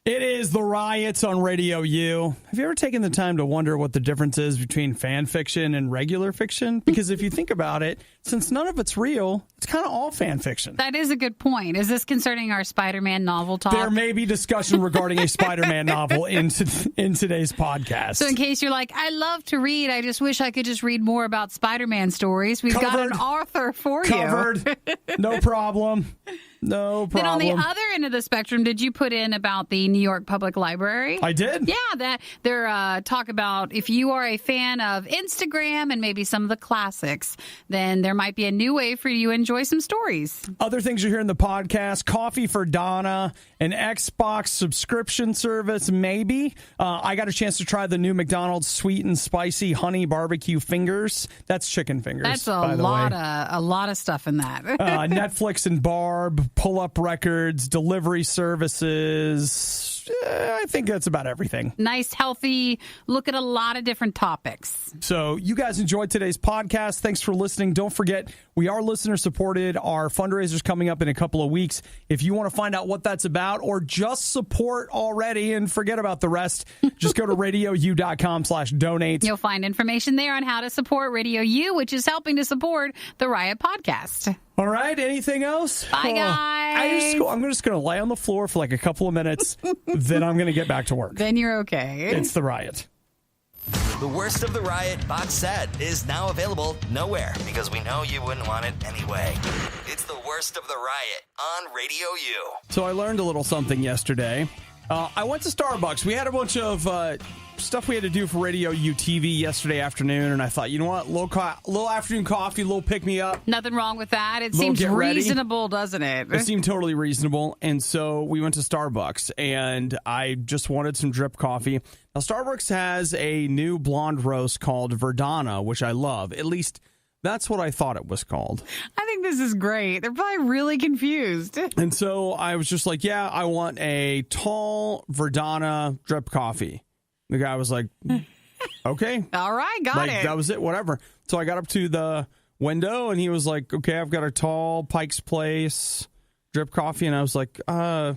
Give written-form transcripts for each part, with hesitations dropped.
It is the Riots on RadioU. Have you ever taken the time to wonder what the difference is between fan fiction and regular fiction? Because if you think about it, since none of it's real, it's kind of all fan fiction. That is a good point. Is this concerning our SpiderMan novel talk? There may be discussion regarding a SpiderMan novel in today's podcast. So in case you're like, I love to read, I just wish I could just read more about SpiderMan stories, we've got an author for you. No problem. No problem. Then on the other end of the spectrum, did you put in about the New York Public Library? I did. Yeah, that they're talk about if you are a fan of Instagram and maybe some of the classics, then there might be a new way for you to enjoy some stories. Other things you hear in the podcast, coffee for Donna, an Xbox subscription service, maybe. I got a chance to try the new McDonald's sweet and spicy honey barbecue fingers. That's chicken fingers. That's a lot of stuff in that. Netflix and Barb. Pull-up records, delivery services. I think that's about everything. Nice, healthy look at a lot of different topics. So you guys enjoyed today's podcast. Thanks for listening. Don't forget, we are listener-supported. Our fundraiser's coming up in a couple of weeks. If you want to find out what that's about or just support already and forget about the rest, just go to RadioU.com/donate. You'll find information there on how to support Radio U, which is helping to support the Riot podcast. All right. Anything else? Bye, guys. I'm just going to lay on the floor for like a couple of minutes. Then I'm going to get back to work. Then you're okay. It's the Riot. The Worst of the Riot box set is now available nowhere because we know you wouldn't want it anyway. It's the Worst of the Riot on Radio U. So I learned a little something yesterday. I went to Starbucks. We had a bunch of stuff we had to do for Radio UTV yesterday afternoon, and I thought, you know what, little afternoon coffee, little pick-me-up. Nothing wrong with that. It seems reasonable, doesn't it? It seemed totally reasonable, and so we went to Starbucks, and I just wanted some drip coffee. Now, Starbucks has a new blonde roast called Verdana, which I love. At least that's what I thought it was called. I think this is great. They're probably really confused. And so I was just like, yeah, I want a tall Verdana drip coffee. The guy was like, okay. All right, got it. That was it, whatever. So I got up to the window, and he was like, okay, I've got a tall Pike's Place drip coffee. And I was like, no,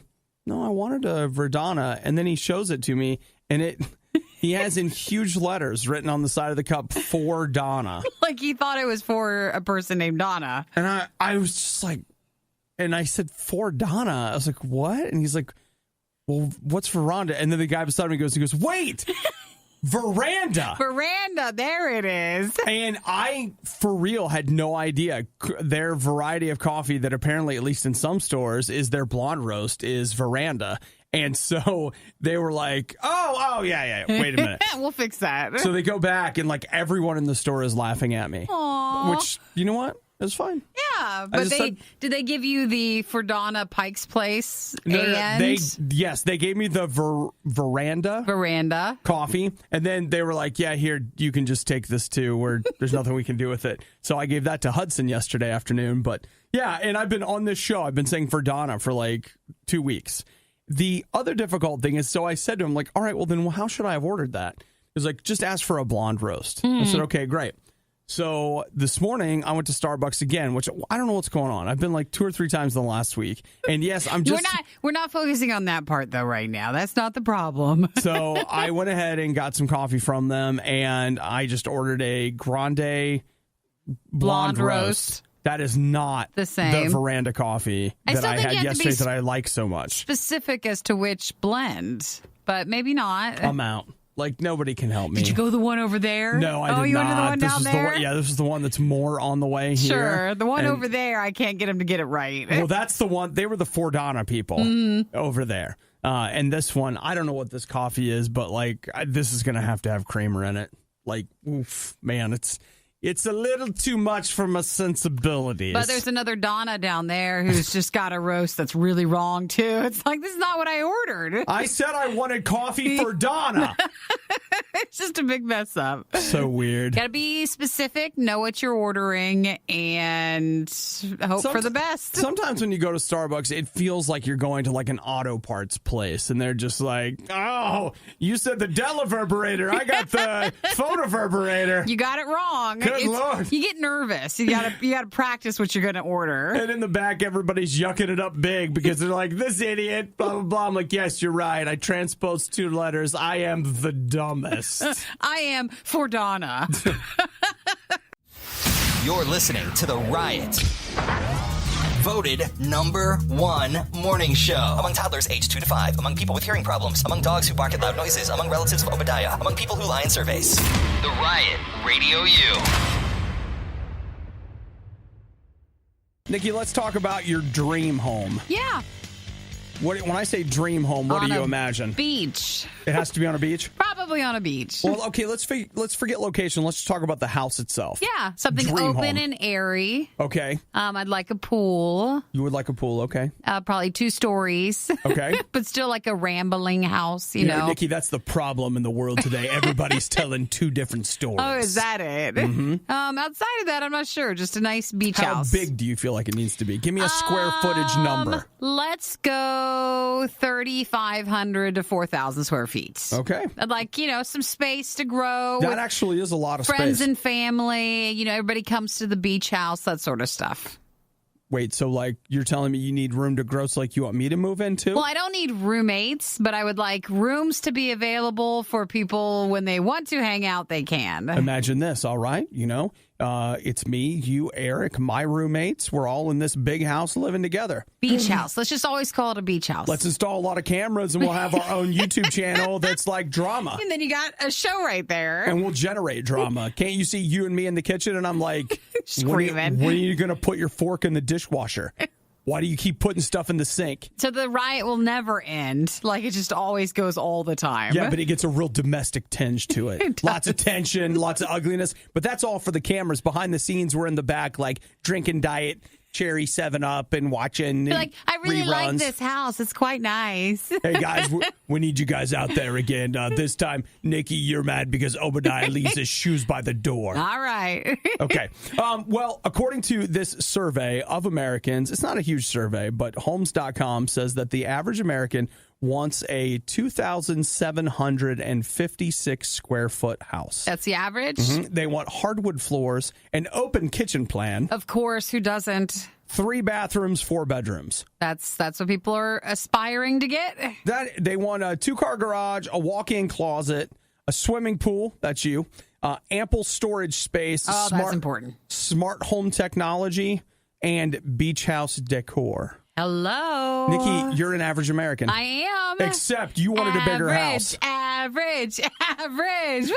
I wanted a Verdana. And then he shows it to me, and he has in huge letters written on the side of the cup, for Donna. Like he thought it was for a person named Donna. And I was just like, and I said, for Donna. I was like, what? And he's like, well, what's veranda? And then the guy beside me goes, wait, veranda. Veranda, there it is. And I, for real, had no idea. Their variety of coffee that apparently, at least in some stores, is their blonde roast is veranda. And so they were like, oh, yeah, wait a minute. We'll fix that. So they go back, and like everyone in the store is laughing at me. Aww. Which, you know what? It was fine. Yeah, but did they give you the Fordana Pike's Place? No, they gave me the veranda coffee, and then they were like, yeah, here, you can just take this too, there's nothing we can do with it. So I gave that to Hudson yesterday afternoon. But yeah, and I've been on this show, I've been saying Verdana for like 2 weeks. The other difficult thing is, so I said to him, like, all right, well then how should I have ordered that? He was like, just ask for a blonde roast. I said, okay, great. So this morning I went to Starbucks again, which I don't know what's going on. I've been like 2 or 3 times in the last week. And yes, we're not focusing on that part though right now. That's not the problem. So I went ahead and got some coffee from them, and I just ordered a grande blonde roast. That is not the same. The veranda coffee that I had yesterday that I like so much. Specific as to which blend, but maybe not. I'm out. Like, nobody can help me. Did you go the one over there? No, I did not. Oh, you went to the one down there? This is the one that's more on the way here. Sure. The one over there, I can't get them to get it right. Well, that's the one. They were the Fordana people over there. And this one, I don't know what this coffee is, but, like, this is going to have creamer in it. Like, oof, man, it's a little too much for my sensibilities. But there's another Donna down there who's just got a roast that's really wrong, too. It's like, this is not what I ordered. I said I wanted coffee for Donna. It's just a big mess up. So weird. Got to be specific, know what you're ordering, and hope for the best. Sometimes when you go to Starbucks, it feels like you're going to like an auto parts place, and they're just like, oh, you said the Delaverberator. I got the photoverberator. You got it wrong. Lord. You get nervous. You gotta practice what you're going to order. And in the back, everybody's yucking it up big because they're like, this idiot, blah, blah, blah. I'm like, yes, you're right. I transposed 2 letters. I am the dumbest. I am for Donna. You're listening to The Riot. Voted #1 morning show. Among toddlers aged 2 to 5. Among people with hearing problems. Among dogs who bark at loud noises. Among relatives of Obadiah. Among people who lie in surveys. The Riot, Radio U. Nikki, let's talk about your dream home. Yeah. When I say dream home, what do you imagine? Beach. It has to be on a beach? Probably on a beach. Well, okay, let's forget location. Let's just talk about the house itself. Yeah, something dream open home. and airy. Okay. I'd like a pool. You would like a pool, okay. Probably 2 stories. Okay. But still like a rambling house, you know. Nikki, that's the problem in the world today. Everybody's telling 2 different stories. Oh, is that it? Mm-hmm. Outside of that, I'm not sure. Just a nice beach house. How big do you feel like it needs to be? Give me a square footage number. Let's go 3,500 to 4,000 square feet. Okay. I'd like, some space to grow. That actually is a lot of friends space. and family. Everybody comes to the beach house, that sort of stuff. Wait, so like you're telling me you need room to grow, so like you want me to move in too? Well, I don't need roommates, but I would like rooms to be available for people when they want to hang out, they can. Imagine this, all right? It's me, you, Eric, my roommates. We're all in this big house living together. Beach house. Let's just always call it a beach house. Let's install a lot of cameras and we'll have our own YouTube channel that's like drama. And then you got a show right there. And we'll generate drama. Can't you see you and me in the kitchen? And I'm like, screaming. When are you going to put your fork in the dishwasher? Why do you keep putting stuff in the sink? So the riot will never end. Like, it just always goes all the time. Yeah, but it gets a real domestic tinge to it. Lots of tension, lots of ugliness. But that's all for the cameras. Behind the scenes, we're in the back, like, drinking Diet Cherry 7-Up and watching I really reruns. like this house. It's quite nice. Hey, guys, we need you guys out there again. This time, Nikki, you're mad because Obadiah leaves his shoes by the door. All right. Okay. Well, according to this survey of Americans, it's not a huge survey, but Homes.com says that the average American wants a 2,756 square foot house. That's the average? Mm-hmm. They want hardwood floors, an open kitchen plan. Of course, who doesn't? 3 bathrooms, 4 bedrooms. That's what people are aspiring to get. They want a 2-car garage, a walk-in closet, a swimming pool. That's you. Ample storage space. Oh, that's important. Smart home technology and beach house decor. Hello. Nikki, you're an average American. I am. Except you wanted a bigger house. Average. Woo!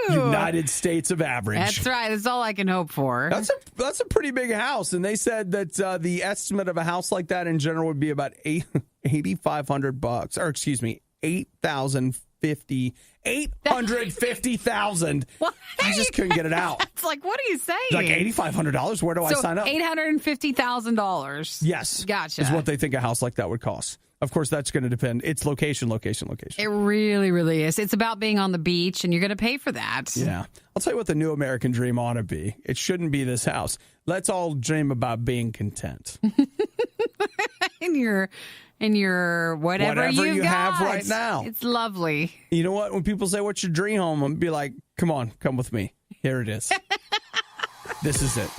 United States of average. That's right. That's all I can hope for. That's a pretty big house. And they said that the estimate of a house like that in general would be about $8,500, or excuse me, $850,000. I just couldn't get it out. It's like, what are you saying? Like $8,500. Where do I sign up? $850,000. Yes. Gotcha. Is what they think a house like that would cost. Of course, that's going to depend. It's location. It really, really is. It's about being on the beach, and you're going to pay for that. Yeah. I'll tell you what the new American dream ought to be. It shouldn't be this house. Let's all dream about being content. in your whatever you have right now. It's lovely. You know what? When people say, what's your dream home? I'm be like, come with me. Here it is. This is it.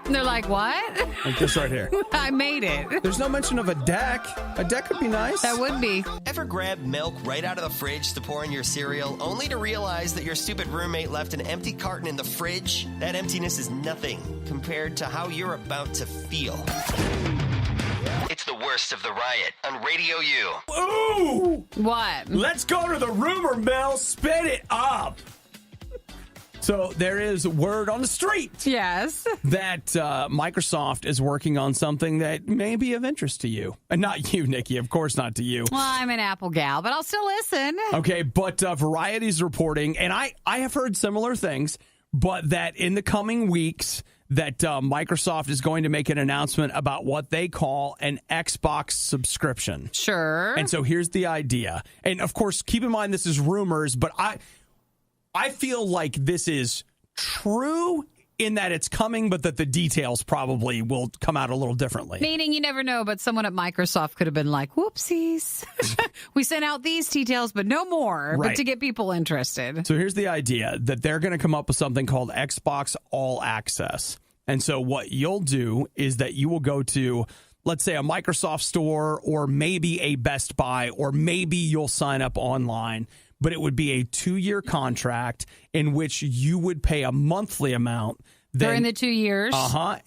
And they're like, what? Like this right here. I made it. There's no mention of a deck. A deck would be nice. That would be. Ever grab milk right out of the fridge to pour in your cereal, only to realize that your stupid roommate left an empty carton in the fridge? That emptiness is nothing compared to how you're about to feel. It's the worst of the riot on Radio U. Ooh! What? Let's go to the rumor mill. Spin it up. So there is word on the street. Yes. That Microsoft is working on something that may be of interest to you. And not you, Nikki. Of course not to you. Well, I'm an Apple gal, but I'll still listen. Okay, but Variety's reporting, and I have heard similar things, but that in the coming weeks that Microsoft is going to make an announcement about what they call an Xbox subscription. Sure. And so here's the idea. And, of course, keep in mind this is rumors, but I feel like this is true in that it's coming, but that the details probably will come out a little differently. Meaning you never know, but someone at Microsoft could have been like, whoopsies. We sent out these details, but no more, right. But to get people interested. So here's the idea, that they're going to come up with something called Xbox All Access. And so what you'll do is that you will go to, let's say, a Microsoft store or maybe a Best Buy, or maybe you'll sign up online. But it would be a 2-year contract in which you would pay a monthly amount. During the 2 years?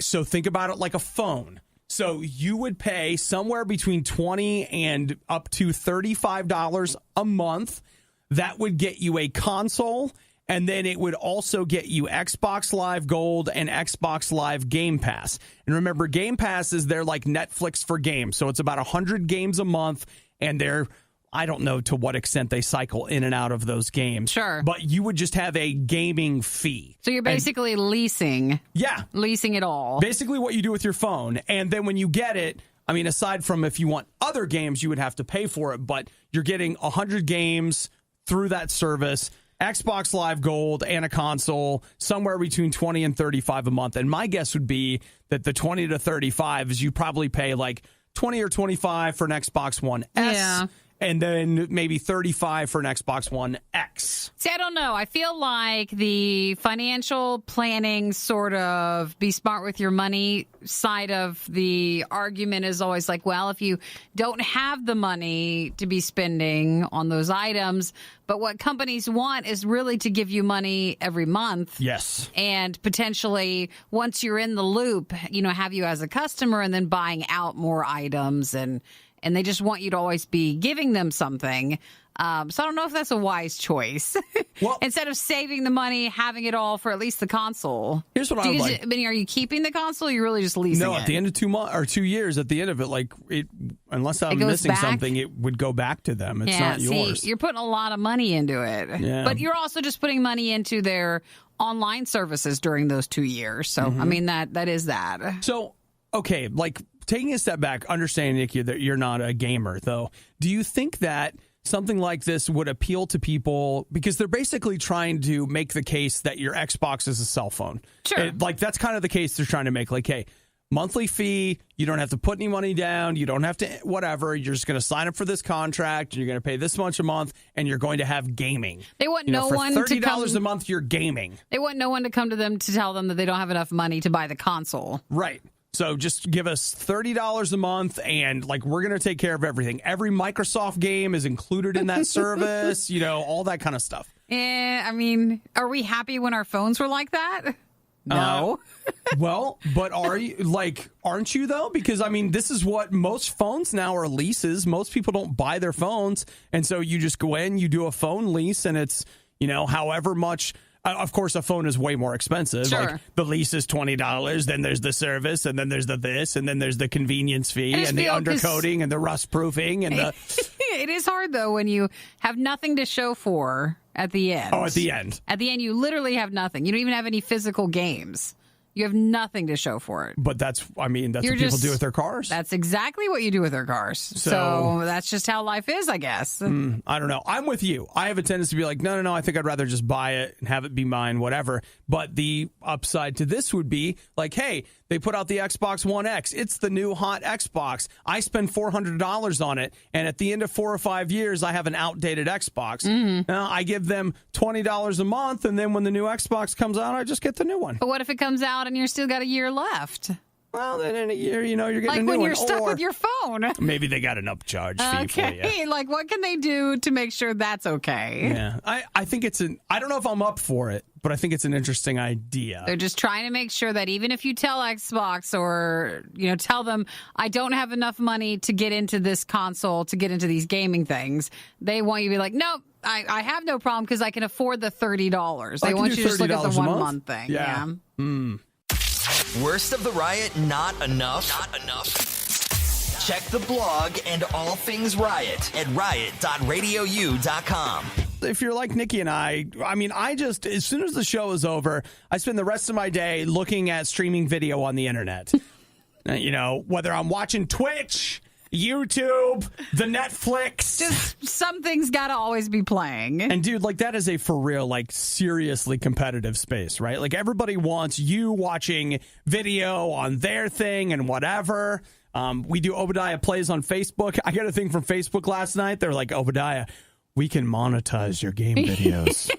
So think about it like a phone. So you would pay somewhere between $20 and up to $35 a month. That would get you a console, and then it would also get you Xbox Live Gold and Xbox Live Game Pass. And remember, Game Pass is their like Netflix for games. So it's about 100 games a month, and they're, I don't know to what extent they cycle in and out of those games. Sure. But you would just have a gaming fee. So you're basically leasing. Yeah. Leasing it all. Basically what you do with your phone. And then when you get it, I mean, aside from if you want other games, you would have to pay for it. But you're getting 100 games through that service, Xbox Live Gold and a console, somewhere between $20 and $35 a month. And my guess would be that the $20 to $35 is you probably pay like $20 or $25 for an Xbox One S. Yeah. And then maybe $35 for an Xbox One X. See, I don't know. I feel like the financial planning sort of be smart with your money side of the argument is always like, well, if you don't have the money to be spending on those items, but what companies want is really to give you money every month. Yes. And potentially, once you're in the loop, have you as a customer and then buying out more items, and they just want you to always be giving them something. So I don't know if that's a wise choice. Well, instead of saving the money, having it all for at least the console. Here's what I would like. I mean, are you keeping the console, or you're really just leasing it? No, at the end of 2 months or 2 years, at the end of it, like unless I'm missing something, it would go back to them. It's not yours. See, you're putting a lot of money into it. Yeah. But you're also just putting money into their online services during those 2 years. So, I mean, that is that. So, okay, like taking a step back, understanding, Nikki, that you're not a gamer, though, do you think that something like this would appeal to people because they're basically trying to make the case that your Xbox is a cell phone? Sure. Like, that's kind of the case they're trying to make. Like, hey, monthly fee, you don't have to put any money down, you don't have to whatever, you're just going to sign up for this contract, and you're going to pay this much a month, and you're going to have gaming. They want for one $30 to come, a month, you're gaming. They want no one to come to them to tell them that they don't have enough money to buy the console. Right. So just give us $30 a month, and like we're going to take care of everything. Every Microsoft game is included in that service, all that kind of stuff. I mean, are we happy when our phones were like that? No. Well, but aren't you though? Because I mean, this is what most phones now are, leases. Most people don't buy their phones. And so you just go in, you do a phone lease, and it's, however much. Of course, a phone is way more expensive. Sure. Like the lease is $20, then there's the service, and then there's the this, and then there's the convenience fee, and the undercoating, and the rust proofing, and the. It is hard though when you have nothing to show for at the end. Oh, at the end. At the end, you literally have nothing. You don't even have any physical games. You have nothing to show for it. But that's what people do with their cars. That's exactly what you do with their cars. So that's just how life is, I guess. I don't know. I'm with you. I have a tendency to be like, no, I think I'd rather just buy it and have it be mine, whatever. But the upside to this would be like, hey, they put out the Xbox One X. It's the new hot Xbox. I spend $400 on it, and at the end of 4 or 5 years, I have an outdated Xbox. Now, I give them $20 a month, and then when the new Xbox comes out, I just get the new one. But what if it comes out and you're still got a year left? Well, then in a year, you're getting a new one. Like when you're stuck with your phone. Maybe they got an upcharge fee for you. Like what can they do to make sure that's okay? Yeah, I think I don't know if I'm up for it, but I think it's an interesting idea. They're just trying to make sure that even if you tell Xbox or, tell them, I don't have enough money to get into this console, to get into these gaming things, they want you to be like, nope, I have no problem because I can afford the $30. They want you to just look at the 1 month thing. Yeah. Worst of the riot, not enough? Not enough. Check the blog and all things Riot at riot.radiou.com. If you're like Nikki and I mean, I just, as soon as the show is over, I spend the rest of my day looking at streaming video on the internet. Whether I'm watching Twitch, YouTube, the Netflix. Just something's got to always be playing. And dude, like that is a for real, like seriously competitive space, right? Like everybody wants you watching video on their thing and whatever. We do Obadiah Plays on Facebook. I got a thing from Facebook last night. They're like, Obadiah, we can monetize your game videos.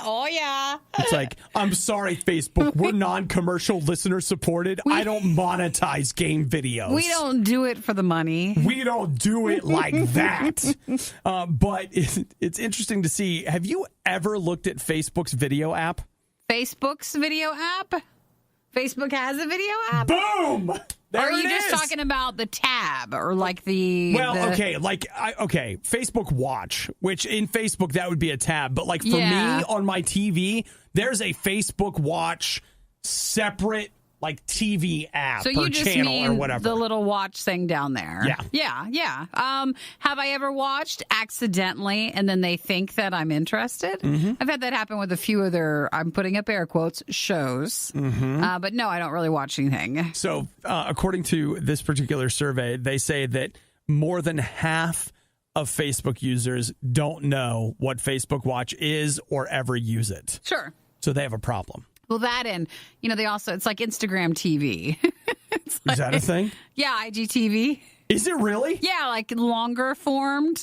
Oh, yeah. It's like, I'm sorry, Facebook. We're non-commercial, listener supported. I don't monetize game videos. We don't do it for the money. We don't do it like that. But it's interesting to see. Have you ever looked at Facebook's video app? Facebook's video app? Facebook has a video app? Boom! There or are you it just is. talking about the tab or like the... okay, Facebook Watch, which in Facebook, that would be a tab. But like for me on my TV, there's a Facebook Watch separate like TV app or channel or whatever. The little watch thing down there. Yeah. Have I ever watched accidentally and then they think that I'm interested? Mm-hmm. I've had that happen with a few other, I'm putting up air quotes, shows. Mm-hmm. But no, I don't really watch anything. So according to this particular survey, they say that more than half of Facebook users don't know what Facebook Watch is or ever use it. Sure. So they have a problem. Well, that and, they also, it's like Instagram TV. Is that a thing? Yeah, IGTV. Is it really? Yeah, like longer formed.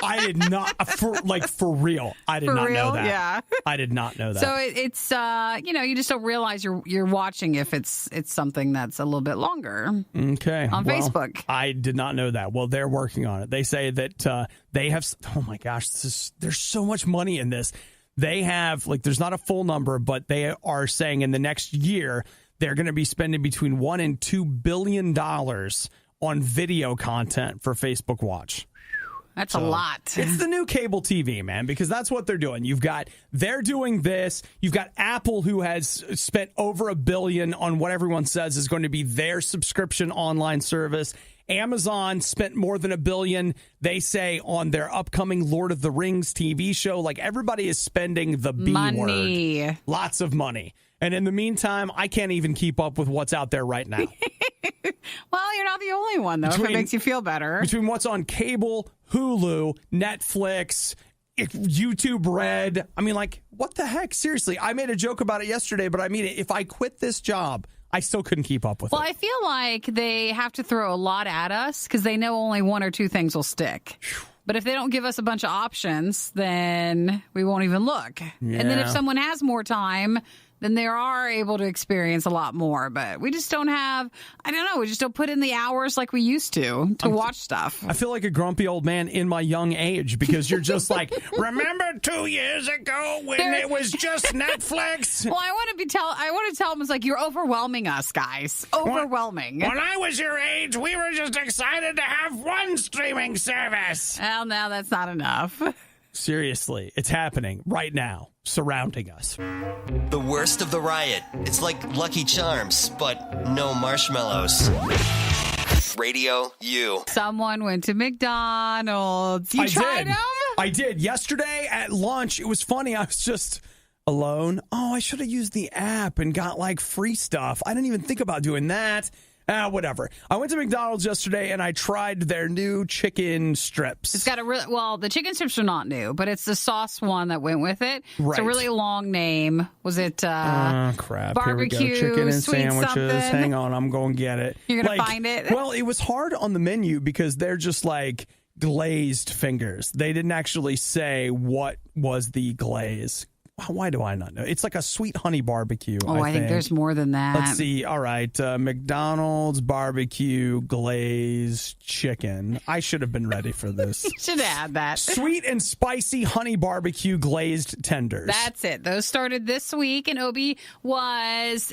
I did not, for real. I did not know that. Yeah. I did not know that. So it's, you just don't realize you're watching if it's something that's a little bit longer. Okay. On Facebook. I did not know that. Well, they're working on it. They say that they have, oh my gosh, there's so much money in this. They have, there's not a full number, but they are saying in the next year, they're going to be spending between $1 and $2 billion on video content for Facebook Watch. That's a lot. It's the new cable TV, man, because that's what they're doing. They're doing this. You've got Apple, who has spent over $1 billion on what everyone says is going to be their subscription online service. Amazon spent more than $1 billion, they say, on their upcoming Lord of the Rings TV show. Like, everybody is spending the B word. Lots of money. And in the meantime, I can't even keep up with what's out there right now. Well, you're not the only one, though, if it makes you feel better. Between what's on cable, Hulu, Netflix, YouTube Red. I mean, what the heck? Seriously, I made a joke about it yesterday, but I mean, if I quit this job, I still couldn't keep up with it. Well, I feel like they have to throw a lot at us because they know only one or two things will stick. But if they don't give us a bunch of options, then we won't even look. Yeah. And then if someone has more time, then they are able to experience a lot more. But we just don't have, we just don't put in the hours like we used to watch stuff. I feel like a grumpy old man in my young age because you're just like, remember 2 years ago when it was just Netflix? Well, I want to tell them, it's like, you're overwhelming us, guys. Overwhelming. When I was your age, we were just excited to have one streaming service. Well, now that's not enough. Seriously, it's happening right now, surrounding us. The worst of the riot. It's like Lucky Charms, but no marshmallows. RadioU. Someone went to McDonald's. You tried them? I did. Yesterday at lunch, it was funny. I was just alone. Oh, I should have used the app and got free stuff. I didn't even think about doing that. Whatever. I went to McDonald's yesterday and I tried their new chicken strips. It's got the chicken strips are not new, but it's the sauce one that went with it. Right. It's a really long name. Was it crap. Barbecue, here we go. Chicken and sandwiches. Something. Hang on, I'm going to get it. You're going to find it? Well, it was hard on the menu because they're just glazed fingers. They didn't actually say what was the glaze. Why do I not know? It's like a sweet honey barbecue. I think there's more than that. Let's see. All right. McDonald's barbecue glazed chicken. I should have been ready for this. You should have had that. Sweet and spicy honey barbecue glazed tenders. That's it. Those started this week, and Obi was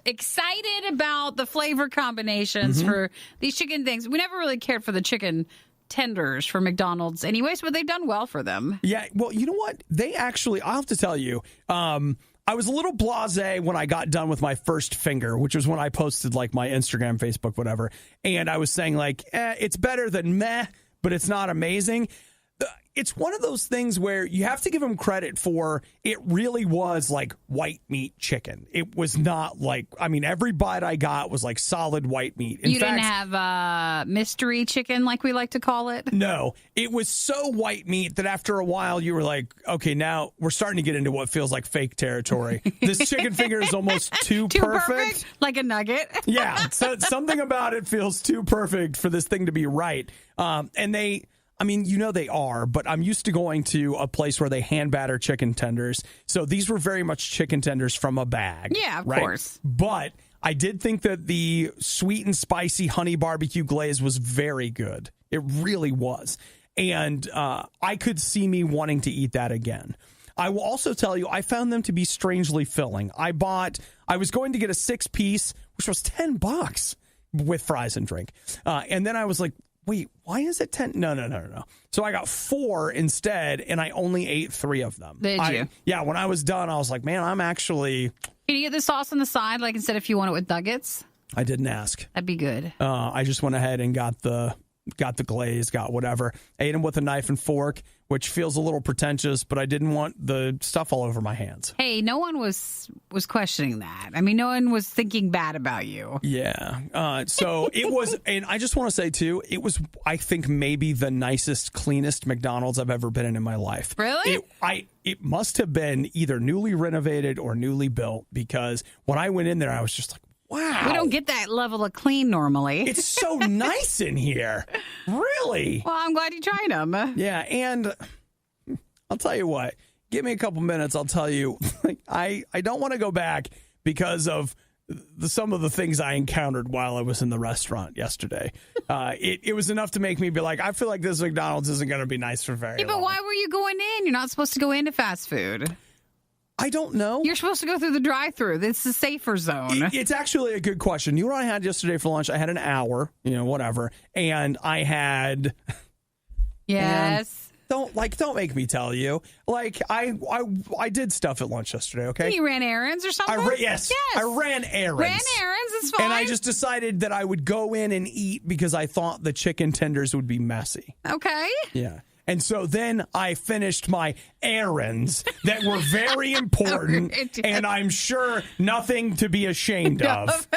excited about the flavor combinations for these chicken things. We never really cared for the chicken tenders for McDonald's anyways, but they've done well for them. Yeah, well, you know what? They actually, I'll have to tell you, I was a little blasé when I got done with my first finger, which was when I posted my Instagram, Facebook, whatever, and I was saying it's better than meh, but it's not amazing. it's one of those things where you have to give them credit for it really was like white meat chicken. It was not like, I mean, every bite I got was like solid white meat. In fact, didn't have mystery chicken like we like to call it? No, it was so white meat that after a while you were like, okay, now we're starting to get into what feels like fake territory. This chicken finger is almost too perfect. Like a nugget. Yeah, so something about it feels too perfect for this thing to be right. And they are, but I'm used to going to a place where they hand batter chicken tenders. So these were very much chicken tenders from a bag. Yeah, of course. But I did think that the sweet and spicy honey barbecue glaze was very good. It really was. And I could see me wanting to eat that again. I will also tell you, I found them to be strangely filling. I was going to get a 6-piece, which was $10 with fries and drink. And then I was like, wait, why is it 10? No. So I got 4 instead, and I only ate 3 of them. Did you? Yeah, when I was done, I was like, man, I'm actually... Can you get the sauce on the side, like instead if you want it with nuggets? I didn't ask. That'd be good. I just went ahead and got the glaze, got whatever. Ate them with a knife and fork, which feels a little pretentious, but I didn't want the stuff all over my hands. Hey, no one was questioning that. I mean, no one was thinking bad about you. Yeah. So it was, and I just want to say too, it was, I think, maybe the nicest, cleanest McDonald's I've ever been in my life. Really? It must have been either newly renovated or newly built, because when I went in there, I was just like, wow. We don't get that level of clean normally. It's so nice in here. Really? Well, I'm glad you tried them. Yeah, and I'll tell you what. Give me a couple minutes. I'll tell you. I don't want to go back because of some of the things I encountered while I was in the restaurant yesterday. It was enough to make me be like, I feel like this McDonald's isn't going to be nice for very long. But why were you going in? You're not supposed to go into fast food. I don't know. You're supposed to go through the drive-thru. It's the safer zone. It's actually a good question. You know what I had yesterday for lunch? I had an hour, whatever. And I had... Yes. Don't make me tell you. Like, I did stuff at lunch yesterday, okay? You ran errands or something? Yes. I ran errands. Ran errands, it's fine. And I just decided that I would go in and eat because I thought the chicken tenders would be messy. Okay. Yeah. And so then I finished my errands that were very important and I'm sure nothing to be ashamed of.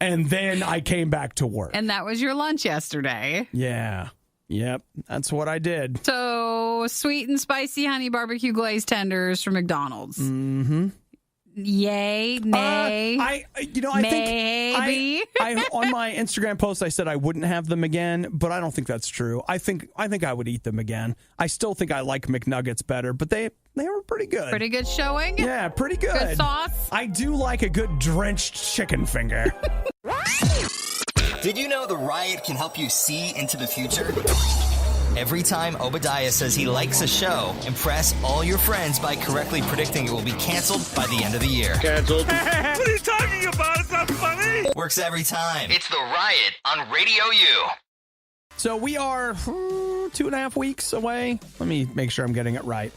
And then I came back to work. And that was your lunch yesterday. Yeah. Yep. That's what I did. So sweet and spicy honey barbecue glazed tenders from McDonald's. Mm-hmm. Yay, nay, I think I on my Instagram post I said I wouldn't have them again, but I don't think that's true. I think I would eat them again. I still think I like McNuggets better, but they were pretty good. Pretty good showing? Yeah, pretty good. Good sauce? I do like a good drenched chicken finger. Did you know the RIOT can help you see into the future? Every time Obadiah says he likes a show, impress all your friends by correctly predicting it will be canceled by the end of the year. Canceled. What are you talking about? It's not funny. Works every time. It's the RIOT on RadioU. So we are 2.5 weeks away. Let me make sure I'm getting it right.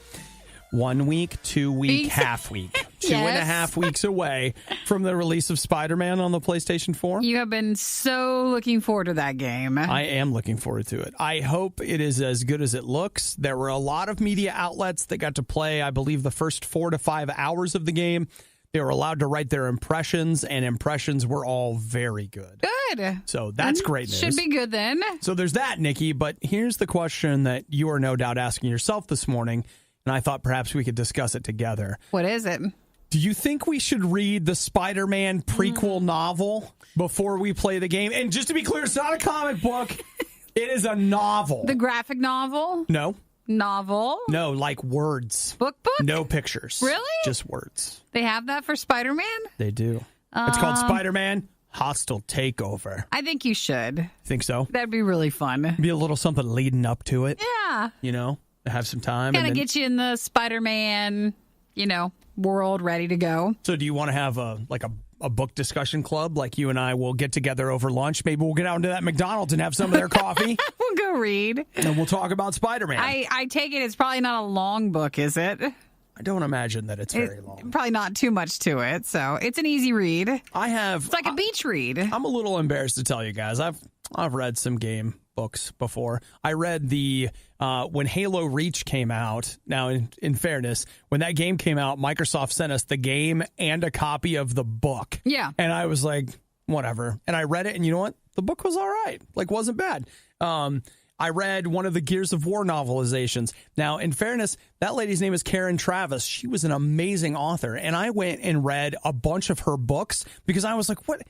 1 week, 2 week, half week. 2.5 weeks away from the release of SpiderMan on the PlayStation 4. You have been so looking forward to that game. I am looking forward to it. I hope it is as good as it looks. There were a lot of media outlets that got to play, I believe, the first 4 to 5 hours of the game. They were allowed to write their impressions, and impressions were all very good. Good. So that's great news. Should be good then. So there's that, Nikki. But here's the question that you are no doubt asking yourself this morning, and I thought perhaps we could discuss it together. What is it? Do you think we should read the Spider-Man prequel novel before we play the game? And just to be clear, it's not a comic book. It is a novel. The graphic novel? No. Novel? No, like words. Book? No pictures. Really? Just words. They have that for Spider-Man? They do. It's called Spider-Man Hostile Takeover. I think you should. Think so? That'd be really fun. Be a little something leading up to it. Yeah. Have some time. Kind of get you in the Spider-Man, world ready to go. So do you want to have a book discussion club? Like you and I will get together over lunch. Maybe we'll get out into that McDonald's and have some of their coffee. We'll go read. And we'll talk about Spider-Man. I take it it's probably not a long book, is it? I don't imagine that it's very long. Probably not too much to it. So it's an easy read. It's like a beach read. I'm a little embarrassed to tell you guys. I've read some game books before. I read when Halo Reach came out. Now, in fairness, when that game came out, Microsoft sent us the game and a copy of the book. Yeah. And I was like, whatever. And I read it, and you know what? The book was all right. Like, wasn't bad. I read one of the Gears of War novelizations. Now, in fairness, that lady's name is Karen Travis. She was an amazing author. And I went and read a bunch of her books because I was like, what?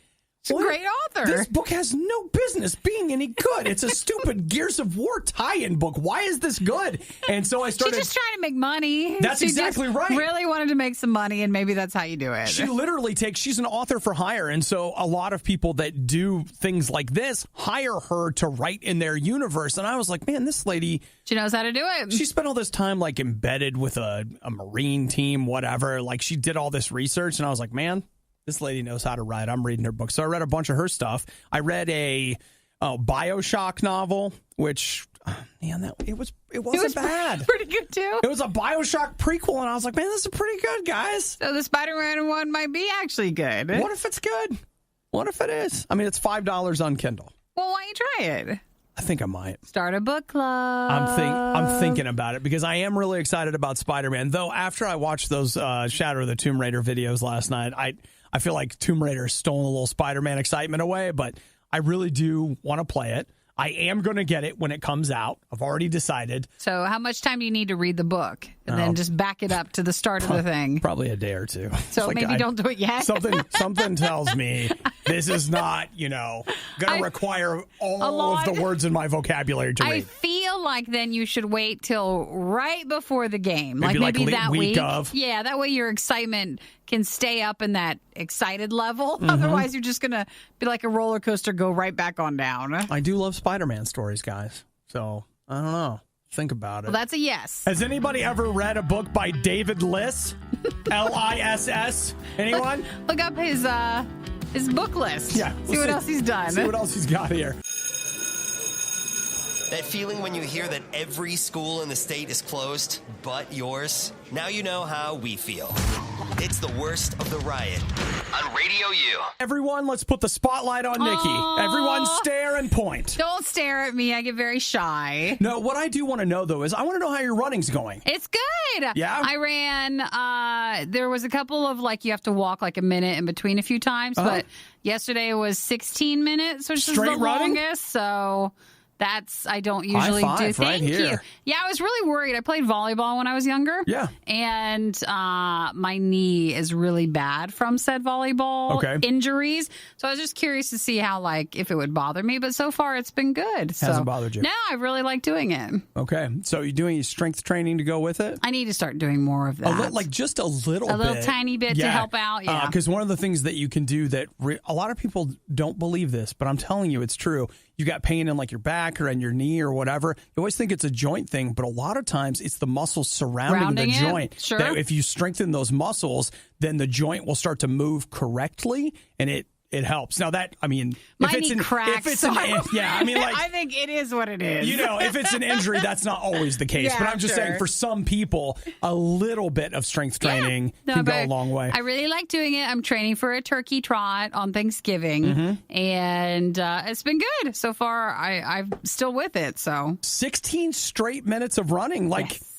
She's a great author. This book has no business being any good. It's a stupid Gears of War tie-in book. Why is this good? And so I started... She's just trying to make money. That's exactly right. Really wanted to make some money, and maybe that's how you do it. She literally she's an author for hire, and so a lot of people that do things like this hire her to write in their universe. And I was like, man, this lady... She knows how to do it. She spent all this time like embedded with a Marine team, whatever. Like she did all this research, and I was like, man... This lady knows how to write. I'm reading her book. So I read a bunch of her stuff. I read a BioShock novel, which, man, it wasn't bad. Pretty good, too. It was a BioShock prequel, and I was like, man, this is pretty good, guys. So the SpiderMan one might be actually good. What if it's good? What if it is? I mean, it's $5 on Kindle. Well, why don't you try it? I think I might. Start a book club. I'm thinking about it because I am really excited about Spider-Man. Though after I watched those Shadow of the Tomb Raider videos last night, I feel like Tomb Raider stole a little Spider-Man excitement away, but I really do want to play it. I am going to get it when it comes out. I've already decided. So how much time do you need to read the book and then just back it up to the start of the thing? Probably a day or two. So maybe don't do it yet. Something tells me this is not, going to require all of the words in my vocabulary to read. I feel like then you should wait till right before the game. Maybe Maybe that week. Of. Yeah, that way your excitement can stay up in that excited level. Mm-hmm. Otherwise, you're just going to be like a roller coaster, go right back on down. I do love Spider-Man stories, guys. So, I don't know. Think about it. Well, that's a yes. Has anybody ever read a book by David Liss? Liss? Anyone? Look up his book list. Yeah. See what else he's done. See what else he's got here. That feeling when you hear that every school in the state is closed, but yours? Now you know how we feel. It's the worst of the riot on RadioU. Everyone, let's put the spotlight on Nikki. Everyone stare and point. Don't stare at me. I get very shy. No, what I do want to know, though, is I want to know how your running's going. It's good. Yeah? I ran, there was a couple of, you have to walk a minute in between a few times, but yesterday was 16 minutes, which Straight is the running? longest, so... I don't usually do. Thank you. Yeah, I was really worried. I played volleyball when I was younger. Yeah. And my knee is really bad from said volleyball injuries. So I was just curious to see how, if it would bother me. But so far, it's been good. Hasn't bothered you? No, I really like doing it. Okay. So you're doing strength training to go with it? I need to start doing more of that. Just a little bit. A little tiny bit to help out, yeah. Because one of the things that you can do that a lot of people don't believe this, but I'm telling you it's true. You got pain in your back or in your knee or whatever. You always think it's a joint thing, but a lot of times it's the muscles surrounding the joint. Sure. That if you strengthen those muscles, then the joint will start to move correctly, and it helps. Now my knee cracks. I think it is what it is. If it's an injury, that's not always the case. Yeah, but I'm just saying, for some people, a little bit of strength training can go a long way. I really like doing it. I'm training for a turkey trot on Thanksgiving, and it's been good so far. I'm still with it. So 16 straight minutes of running, yes.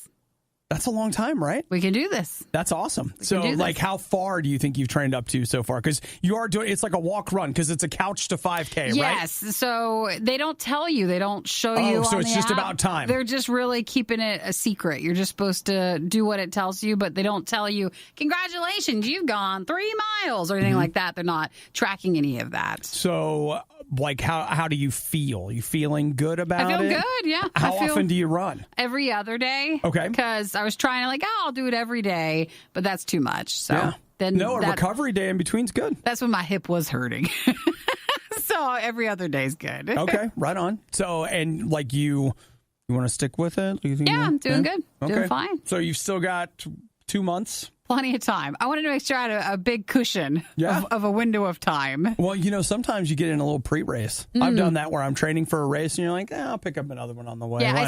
That's a long time, right? We can do this. That's awesome. So, how far do you think you've trained up to so far? Because you are doing, it's like a walk run, because it's a couch to 5K, right? Yes. So they don't tell you. They don't show you. So on it's the just app. About time. They're just really keeping it a secret. You're just supposed to do what it tells you, but they don't tell you, congratulations, you've gone 3 miles or anything like that. They're not tracking any of that. So, how do you feel? You feeling good about it? I feel good, yeah. How often do you run? Every other day. Okay. Because I was trying to I'll do it every day, but that's too much. So then a recovery day in between's good. That's when my hip was hurting. So every other day is good. Okay, right on. So, and you want to stick with it? Yeah, I'm doing good. Okay. Doing fine. So you've still got 2 months Plenty of time. I wanted to make sure I had a big cushion of a window of time. Well, sometimes you get in a little pre-race. I've done that where I'm training for a race, and you're like, I'll pick up another one on the way. Yeah, Why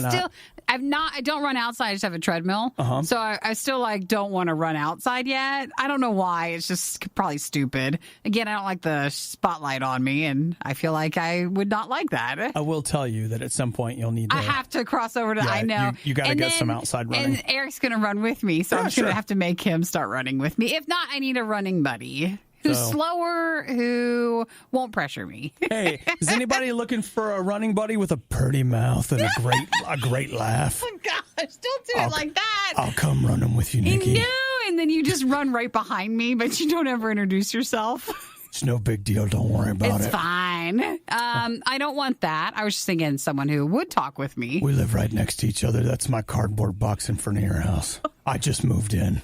I don't run outside. I just have a treadmill. So I still don't want to run outside yet. I don't know why. It's just probably stupid. Again, I don't like the spotlight on me, and I feel like I would not like that. I will tell you that at some point you'll need to. I have to cross over to. I know you got to get some outside running. And Eric's going to run with me, so I'm going to have to make him start running with me. If not, I need a running buddy who's slower, who won't pressure me. Hey, is anybody looking for a running buddy with a pretty mouth and a great laugh? Oh gosh, don't do it like that. I'll come running with you, Nikki. No, and then you just run right behind me, but you don't ever introduce yourself. It's no big deal. Don't worry about it. It's fine. I don't want that. I was just thinking someone who would talk with me. We live right next to each other. That's my cardboard box in front of your house. I just moved in.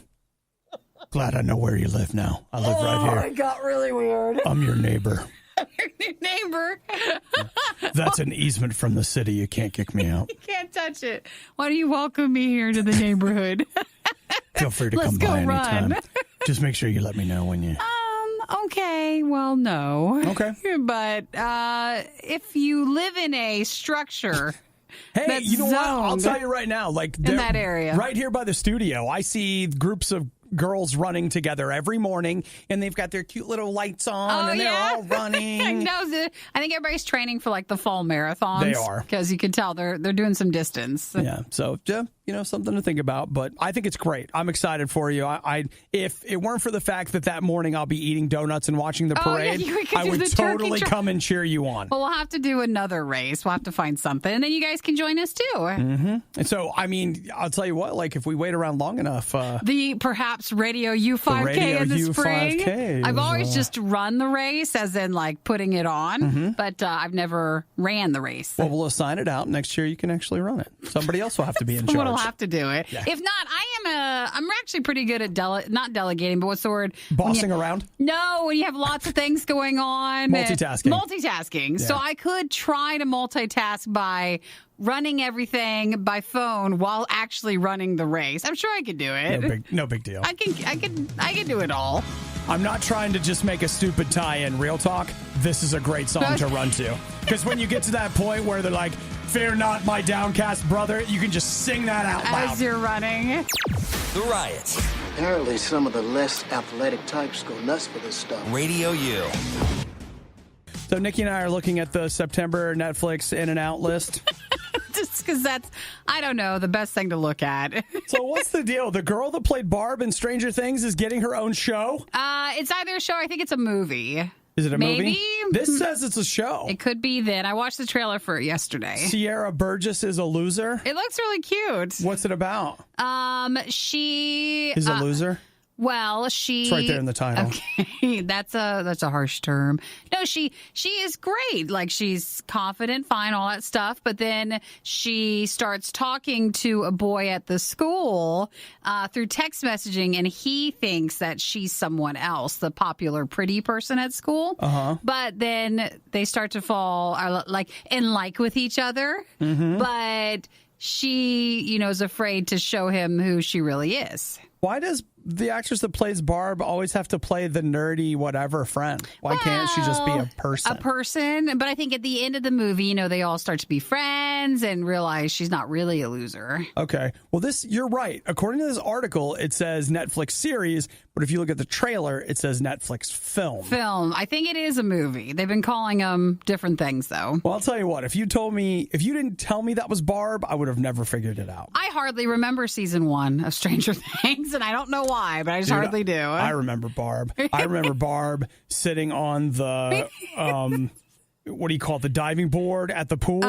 Glad I know where you live now. I live right here. It got really weird. I'm your neighbor. Your neighbor. That's an easement from the city. You can't kick me out. You can't touch it. Why do you welcome me here to the neighborhood? Feel free to come by anytime. Just make sure you let me know when you... Okay, well, no. Okay. But if you live in a structure... Hey, you know what? I'll tell you right now. Like in that area. Right here by the studio, I see groups of girls running together every morning, and they've got their cute little lights on, and they're all running. I think everybody's training for like the fall marathons. They are. Because you can tell they're doing some distance. Yeah, so something to think about, but I think it's great. I'm excited for you. If it weren't for the fact that morning I'll be eating donuts and watching the parade, I would totally come and cheer you on. Well, we'll have to do another race. We'll have to find something, and then you guys can join us too. Mm-hmm. And so, I'll tell you what, like if we wait around long enough... perhaps RadioU 5K in the spring. 5K I've always just run the race, as in like putting it on, but I've never ran the race. Well, we'll assign it out. Next year you can actually run it. Somebody else will have to be in charge. Someone will have to do it. Yeah. If not, I'm actually pretty good at not delegating, but what's the word? Bossing around? No, when you have lots of things going on. Multitasking. Yeah. So I could try to multitask by running everything by phone while actually running the race. I'm sure I could do it. No big deal. I can do it all. I'm not trying to just make a stupid tie-in. Real talk, this is a great song to run to. Because when you get to that point where they're like, "Fear not, my downcast brother," you can just sing that out loud. As you're running. The Riot. Apparently some of the less athletic types go nuts for this stuff. RadioU. So Nikki and I are looking at the September Netflix in and out list. Just because that's, I don't know, the best thing to look at. So what's the deal? The girl that played Barb in Stranger Things is getting her own show? It's either a show, I think it's a movie. Is it a movie? Maybe. This says it's a show. It could be then. I watched the trailer for it yesterday. Sierra Burgess is a loser? It looks really cute. What's it about? She... is a loser? Well, she... It's right there in the title. Okay, that's a harsh term. No, she is great. Like, she's confident, fine, all that stuff. But then she starts talking to a boy at the school through text messaging, and he thinks that she's someone else, the popular pretty person at school. But then they start to fall in like with each other. But she, is afraid to show him who she really is. Why does the actress that plays Barb always have to play the nerdy whatever friend? Why can't she just be a person? A person, but I think at the end of the movie, they all start to be friends and realize she's not really a loser. Okay. Well, you're right. According to this article, it says Netflix series, but if you look at the trailer, it says Netflix film. I think it is a movie. They've been calling them different things, though. Well, I'll tell you what. If you didn't tell me that was Barb, I would have never figured it out. I hardly remember season 1 of Stranger Things, and I don't know why, but I just hardly do. I remember Barb. I remember Barb sitting on the, what do you call it, the diving board at the pool.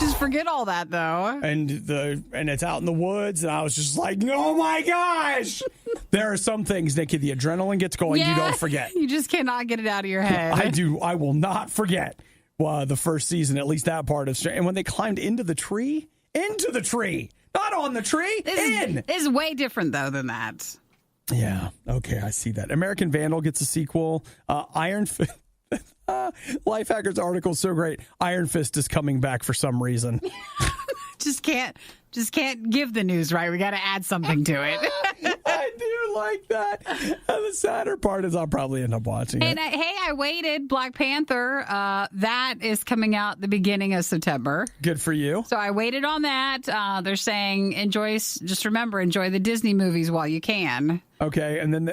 Just forget all that, though. And it's out in the woods, and I was just like, oh my gosh! There are some things, Nikki, the adrenaline gets going, you don't forget. You just cannot get it out of your head. I will not forget the first season, at least that part of and when they climbed into the tree, not on the tree, This is way different, though, than that. Yeah, okay, I see that. American Vandal gets a sequel. Iron Fist. Lifehackers article is so great. Iron Fist is coming back for some reason. Just can't give the news right. We got to add something to it. I do. like that. And the sadder part is I'll probably end up watching it. And I waited. Black Panther, that is coming out the beginning of September. Good for you. So I waited on that. They're saying enjoy the Disney movies while you can. Okay, and then,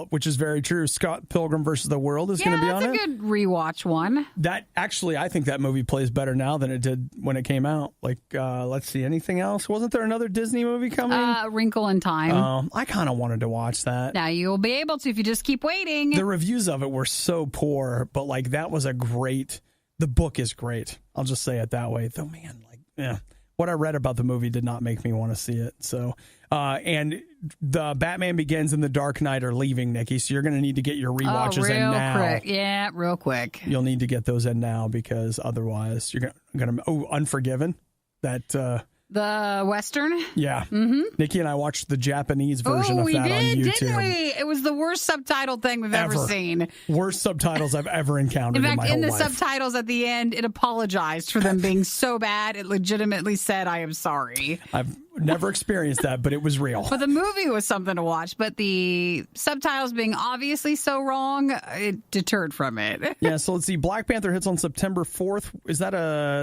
which is very true. Scott Pilgrim versus the World is going to be on it. Yeah, that's a good rewatch one. That actually, I think that movie plays better now than it did when it came out. Like, let's see, anything else? Wasn't there another Disney movie coming? Wrinkle in Time. I kind of wanted to watch that. Now you'll be able to if you just keep waiting. The reviews of it were so poor, but like that was the book is great. I'll just say it that way. Though, man, what I read about the movie did not make me want to see it. So, and the Batman Begins and the Dark Knight are leaving, Nikki. So you're going to need to get your rewatches in now. Quick. Yeah, real quick. You'll need to get those in now because otherwise you're going to. Oh, Unforgiven. That. The Western? Yeah. Mm-hmm. Nikki and I watched the Japanese version of that on YouTube. Didn't we? It was the worst subtitled thing we've ever seen. Worst subtitles I've ever encountered in my whole life. In the subtitles at the end, it apologized for them being so bad. It legitimately said, I am sorry. I've never experienced that, but it was real. But the movie was something to watch. But the subtitles being obviously so wrong, it deterred from it. Yeah, so let's see. Black Panther hits on September 4th.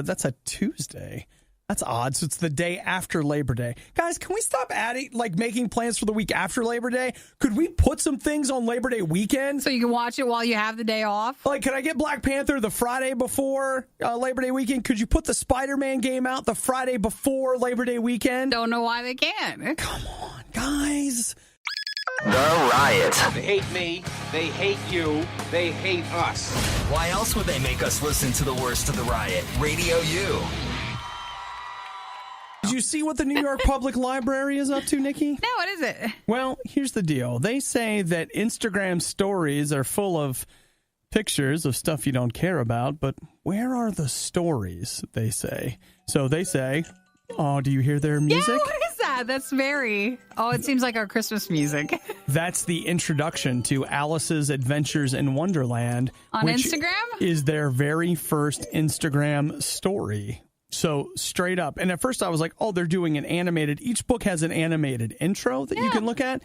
That's a Tuesday. That's odd. So it's the day after Labor Day. Guys, can we stop making plans for the week after Labor Day? Could we put some things on Labor Day weekend? So you can watch it while you have the day off? Like, can I get Black Panther the Friday before Labor Day weekend? Could you put the SpiderMan game out the Friday before Labor Day weekend? Don't know why they can't. Come on, guys. The Riot. They hate me. They hate you. They hate us. Why else would they make us listen to the worst of the Riot? RadioU. Did you see what the New York Public Library is up to, Nikki? No, what is it? Well, here's the deal. They say that Instagram stories are full of pictures of stuff you don't care about, but where are the stories, they say. So they say, oh, do you hear their music? Yeah, what is that? That's it seems like our Christmas music. That's the introduction to Alice's Adventures in Wonderland. On Instagram? Is their very first Instagram story. So straight up. And at first I was like, they're doing an animated. Each book has an animated intro that you can look at.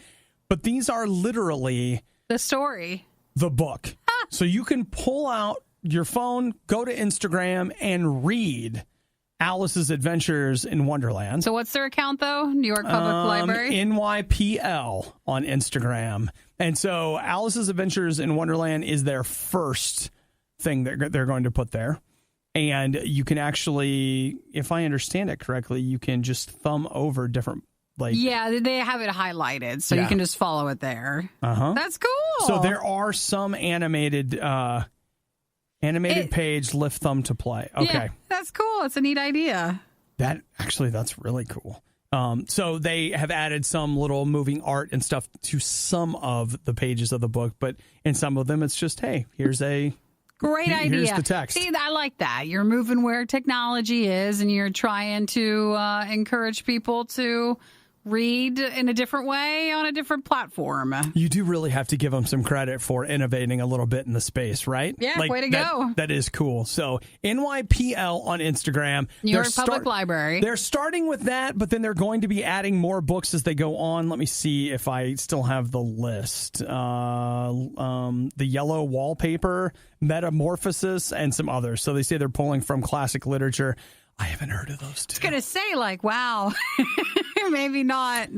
But these are literally the story. The book. So you can pull out your phone, go to Instagram, and read Alice's Adventures in Wonderland. So what's their account, though? New York Public Library? NYPL on Instagram. And so Alice's Adventures in Wonderland is their first thing that they're going to put there. And you can actually, if I understand it correctly, you can just thumb over different, Yeah, they have it highlighted, so you can just follow it there. Uh-huh. That's cool. So there are some animated page, lift thumb to play. Okay. Yeah, that's cool. It's a neat idea. That's really cool. So they have added some little moving art and stuff to some of the pages of the book, but in some of them it's just, hey, here's a... Great idea. Here's the text. See, I like that. You're moving where technology is, and you're trying to encourage people to read in a different way on a different platform. You do really have to give them some credit for innovating a little bit in the space, right? Yeah, way to go. That is cool. So NYPL on Instagram. New York Public Library. They're starting with that, but then they're going to be adding more books as they go on. Let me see if I still have the list. The Yellow Wallpaper, Metamorphosis, and some others. So they say they're pulling from classic literature. I haven't heard of those two. I was going to say, wow, maybe not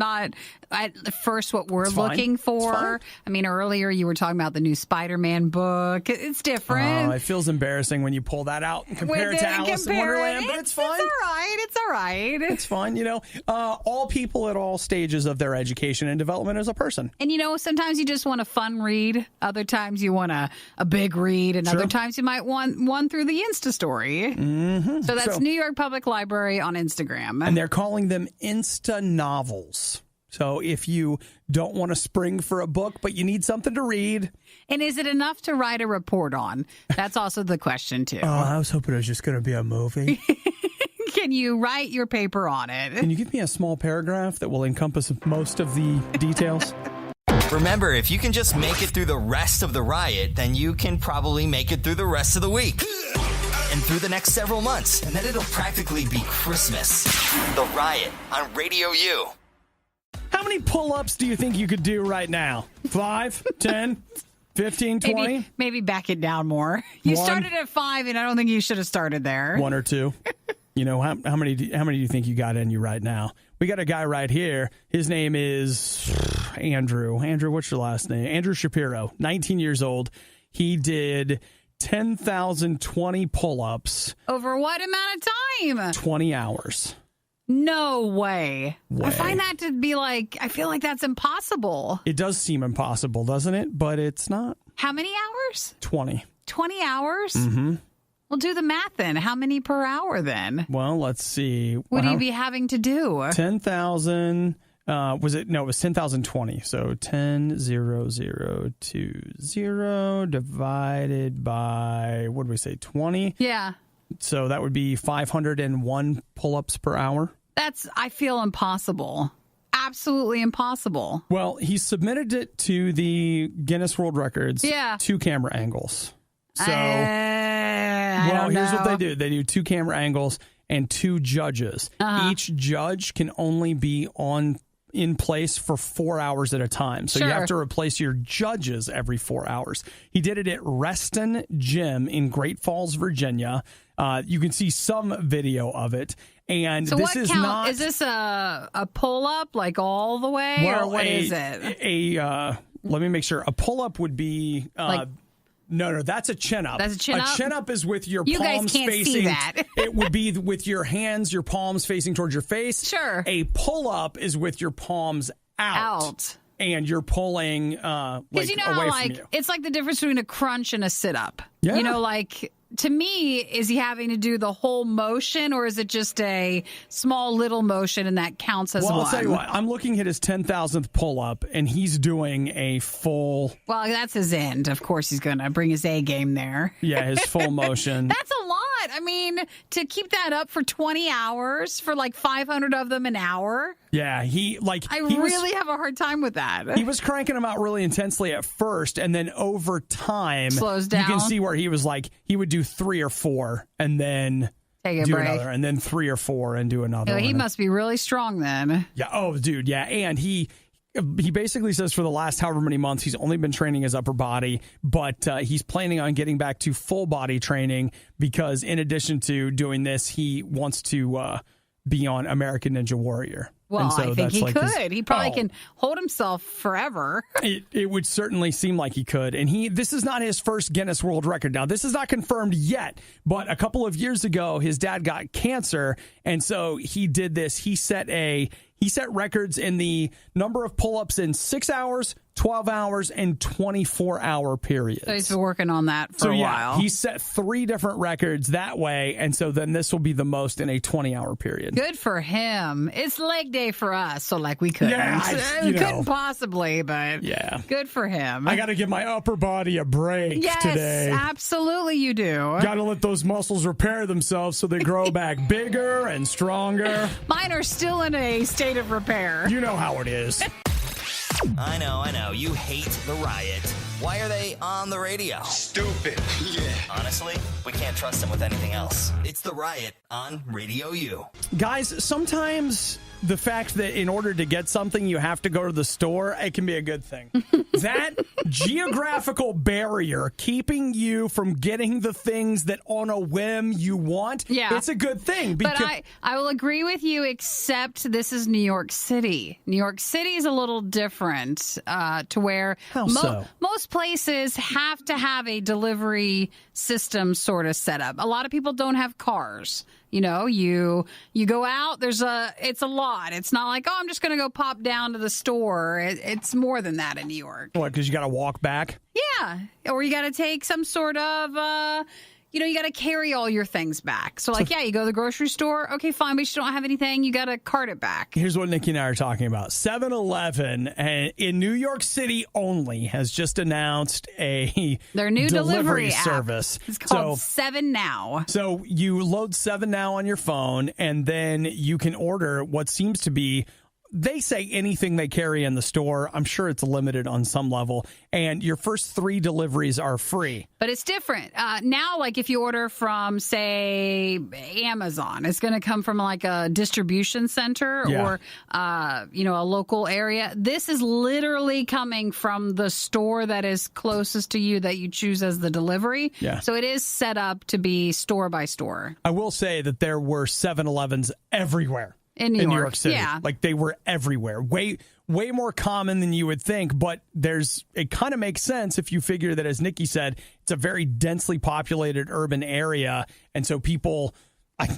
at first what we're looking for. I mean, earlier you were talking about the new SpiderMan book. It's different. It feels embarrassing when you pull that out and compare it to Alice in Wonderland, but it's fine. It's all right. It's fine. All people at all stages of their education and development as a person. And, sometimes you just want a fun read. Other times you want a big read. And other times you might want one through the Insta story. Mm-hmm. So that's New York Public Library on Instagram. And they're calling them Insta novels. So if you don't want to spring for a book, but you need something to read. And is it enough to write a report on? That's also the question, too. I was hoping it was just going to be a movie. Can you write your paper on it? Can you give me a small paragraph that will encompass most of the details? Remember, if you can just make it through the rest of the riot, then you can probably make it through the rest of the week. And through the next several months. And then it'll practically be Christmas. The Riot on RadioU. How many pull-ups do you think you could do right now? 5, 10, 15, 20? Maybe back it down more. You started at 5, and I don't think you should have started there. 1 or 2. You know, how many do you think you got in you right now? We got a guy right here. His name is Andrew. Andrew, what's your last name? Andrew Shapiro, 19 years old. He did 10,020 pull-ups. Over what amount of time? 20 hours. No way. I find that to be I feel like that's impossible. It does seem impossible, doesn't it? But it's not. How many hours? 20. 20 hours? Mm-hmm. Well, do the math then. How many per hour then? Well, let's see. Would you be having to do? 10,000. Was it? No, it was 10,020. So 10,020 divided by, what did we say, 20? Yeah. So that would be 501 pull-ups per hour. I feel impossible. Absolutely impossible. Well, he submitted it to the Guinness World Records. Yeah. 2 camera angles. So, here's what they do. They do 2 camera angles and 2 judges. Uh-huh. Each judge can only be in place for 4 hours at a time. So you have to replace your judges every 4 hours. He did it at Reston Gym in Great Falls, Virginia. You can see some video of it. And so this what is count? not. Is this a pull-up, all the way, or what is it? Let me make sure. A pull-up would be. No, that's a chin-up. That's a chin-up? A chin-up is with your You palms guys can't facing. see that. It would be with your hands, your palms facing towards your face. Sure. A pull-up is with your palms out. And you're pulling away from you. It's like the difference between a crunch and a sit-up. Yeah. You know, to me, is he having to do the whole motion, or is it just a small little motion and that counts as one? Well, I'll tell you what. I'm looking at his 10,000th pull-up, and he's doing a full... Well, that's his end. Of course, he's going to bring his A game there. Yeah, his full motion. That's a lot. I mean, to keep that up for 20 hours, for 500 of them an hour. Yeah, I really have a hard time with that. He was cranking them out really intensely at first, and then over time, slows down. You can see where he was he would do 3 or 4, and then take a do break. Another, and then 3 or 4, and do another. He must be really strong then. Yeah. Oh, dude. Yeah, and he basically says for the last however many months he's only been training his upper body, but he's planning on getting back to full body training because in addition to doing this, he wants to be on American Ninja Warrior. Well, I think he could. He probably can hold himself forever. It would certainly seem like he could. And this is not his first Guinness World Record. Now, this is not confirmed yet, but a couple of years ago, his dad got cancer. And so he did this. He set records in the number of pull-ups in 6 hours, 12 hours, and 24-hour periods. So he's been working on that for a while. He set 3 different records that way, and so then this will be the most in a 20-hour period. Good for him. It's leg day for us, so we couldn't. Yeah, couldn't possibly, but yeah, good for him. I got to give my upper body a break today. Yes, absolutely you do. Got to let those muscles repair themselves so they grow back bigger and stronger. Mine are still in a state of repair. You know how it is. I know. You hate the Riot. Why are they on the radio? Stupid. Yeah. Honestly, we can't trust them with anything else. It's the Riot on RadioU. Guys, sometimes the fact that in order to get something you have to go to the store, it can be a good thing. That geographical barrier keeping you from getting the things that on a whim you want, it's a good thing. But I will agree with you, except this is New York City. New York City is a little different to where most places have to have a delivery system sort of set up. A lot of people don't have cars. You know, you go out, it's a lot. It's not like, I'm just going to go pop down to the store. It's more than that in New York. What, because you got to walk back? Yeah. Or you got to take some sort of, you got to carry all your things back. So, you go to the grocery store. Okay, fine, but you don't have anything. You got to cart it back. Here's what Nikki and I are talking about. 7-Eleven in New York City only has just announced their new delivery service. It's called 7 Now. So you load 7 Now on your phone, and then you can order what seems to be they say anything they carry in the store, I'm sure it's limited on some level. And your first 3 deliveries are free. But it's different. Now, like if you order from, say, Amazon, it's going to come from like a distribution center or, a local area. This is literally coming from the store that is closest to you that you choose as the delivery. Yeah. So it is set up to be store by store. I will say that there were 7-Elevens everywhere. In New York City. Yeah. Like they were everywhere. Way more common than you would think, but it kind of makes sense if you figure that, as Nikki said, it's a very densely populated urban area. And so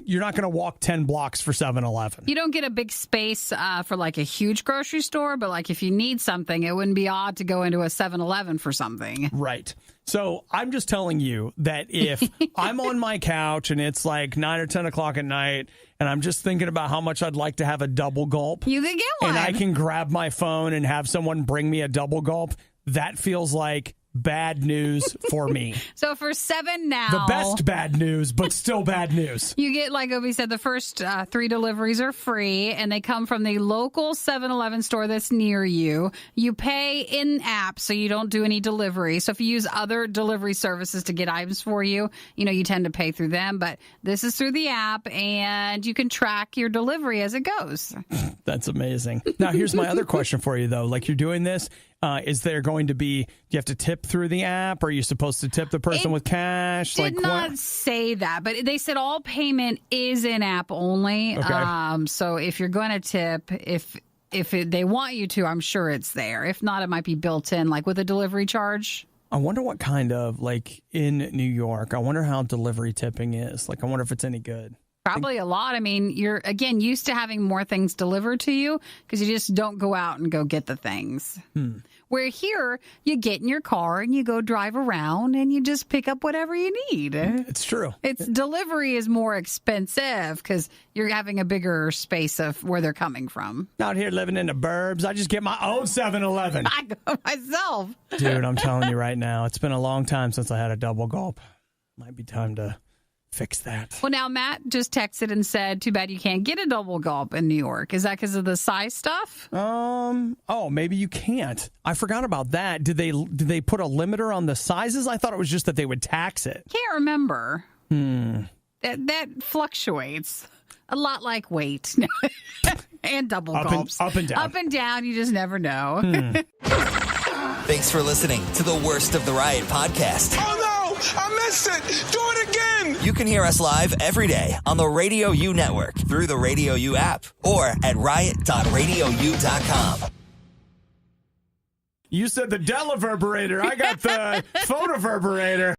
you're not going to walk 10 blocks for 7-Eleven. You don't get a big space for like a huge grocery store, but like if you need something, it wouldn't be odd to go into a 7-Eleven for something. Right. So I'm just telling you that if I'm on my couch and it's like 9 or 10 o'clock at night and I'm just thinking about how much I'd like to have a double gulp. You can get one. And I can grab my phone and have someone bring me a double gulp. That feels like bad news for me. So for $7 now. The best bad news, but still bad news. You get, like Obi said, the first 3 deliveries are free, and they come from the local 7-Eleven store that's near you. You pay in-app, so you don't do any delivery. So if you use other delivery services to get items for you, you tend to pay through them. But this is through the app, and you can track your delivery as it goes. That's amazing. Now, here's my other question for you, though. Like, you're doing this. Is there going to be, do you have to tip through the app? Or are you supposed to tip the person with cash? Did not say that, but they said all payment is in-app only. Okay. So if you're going to tip, if they want you to, I'm sure it's there. If not, it might be built in, like with a delivery charge. I wonder what kind of, like in New York, I wonder how delivery tipping is. Like, I wonder if it's any good. Probably a lot. I mean, you're, again, used to having more things delivered to you because you just don't go out and go get the things. Where here, you get in your car and you go drive around and you just pick up whatever you need. It's true. Delivery is more expensive because you're having a bigger space of where they're coming from. Out here living in the burbs, I just get my own 7-Eleven. I go myself. Dude, I'm telling you right now, it's been a long time since I had a double gulp. Might be time to fix that. Well, now Matt just texted and said, too bad you can't get a double gulp in New York. Is that because of the size stuff? Maybe you can't. I forgot about that. Did they put a limiter on the sizes? I thought it was just that they would tax it. Can't remember. That fluctuates. A lot like weight. And double gulps. Up and down. Up and down, you just never know. Thanks for listening to the Worst of the Riot podcast. Oh no! I missed it! Do it again! You can hear us live every day on the RadioU network through the RadioU app or at riot.radiou.com. You said the Delaverberator. I got the photoverberator.